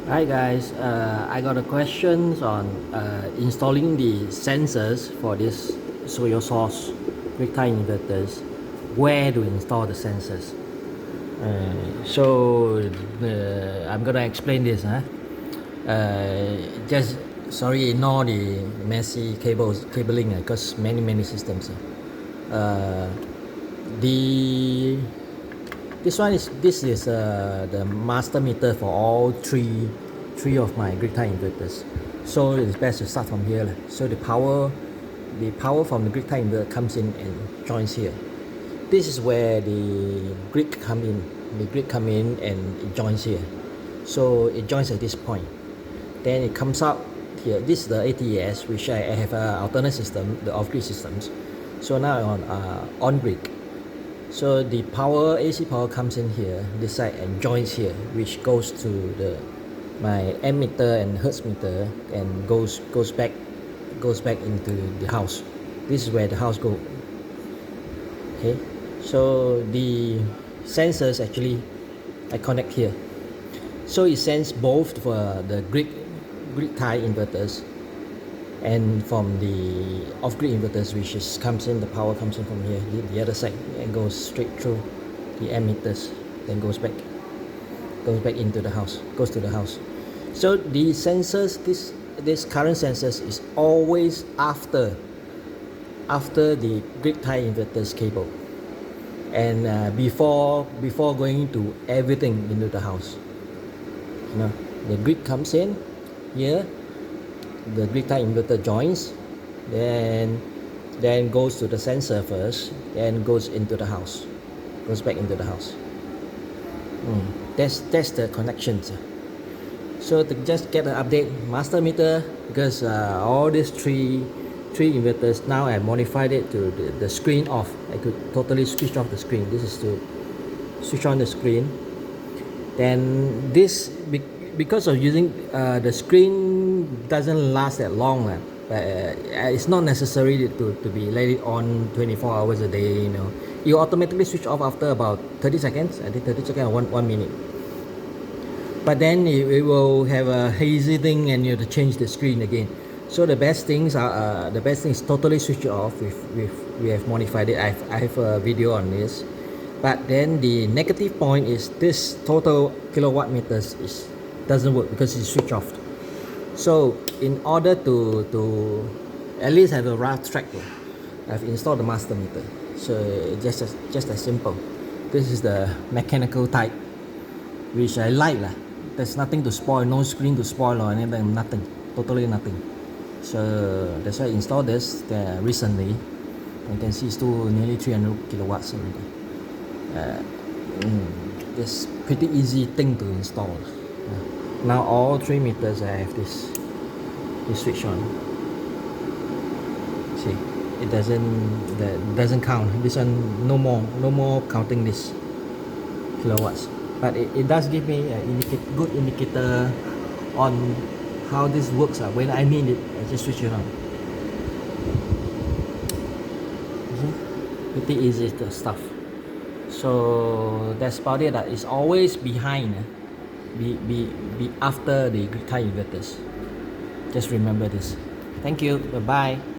Hi guys, I got a questions on installing the sensors for this Soyosource quick-tie inverters. Where to install the sensors? I'm gonna explain this. Just sorry, ignore the messy cabling because many systems. Uh, the this is the master meter for all three of my grid tie inverters. So it's best to start from here. So the power from the grid tie inverter comes in and joins here. This is where the grid come in. The grid come in and it joins here. So it joins at this point. Then it comes out here. This is the ATES, which I have an alternate system, the off-grid systems. So now I'm on grid. So the power, AC power comes in here, this side, and joins here, which goes to my amp meter and hertz meter, and goes back into the house. This is where the house go. Okay, so the sensors actually I connect here. So it sends both for the grid tie inverters and from the off-grid inverters, which comes in, the power comes in from here, the other side, and goes straight through the ammeters, then goes back into the house, goes to the house. So the sensors, this current sensors is always after the grid tie inverters cable, and before going to everything into the house. The grid comes in here, the grid tie inverter joins, then goes to the sensor first, then goes into the house, goes back into the house. That's the connections. So to just get an update, master meter, because all these three inverters, now I modified it to the screen off. I could totally switch off the screen. This is to switch on the screen. Then this, because of using the screen doesn't last that long, it's not necessary to be let it on 24 hours a day. You automatically switch off after about 30 seconds. I think 30 seconds or 1 minute. But then it will have a hazy thing, and you have to change the screen again. So the best thing is totally switch it off. We have modified it. I have a video on this. But then the negative point is this total kilowatt meters doesn't work because it's switched off. So in order to at least have a rough track, I've installed the master meter. So just as simple. This is the mechanical type, which I like. There's nothing to spoil, no screen to spoil or anything, nothing, totally nothing. So that's why I installed this recently. You can see it's still nearly 300 kilowatts already. It's pretty easy thing to install. Now all three meters I have this switch on. See, it doesn't count. This one no more counting this kilowatts. But it does give me a good indicator on how this works. When I need it, I just switch it on. Pretty easy stuff. So that's about it. It's always behind. Be after the grid tie inverters. Just remember this. Thank you. Bye bye.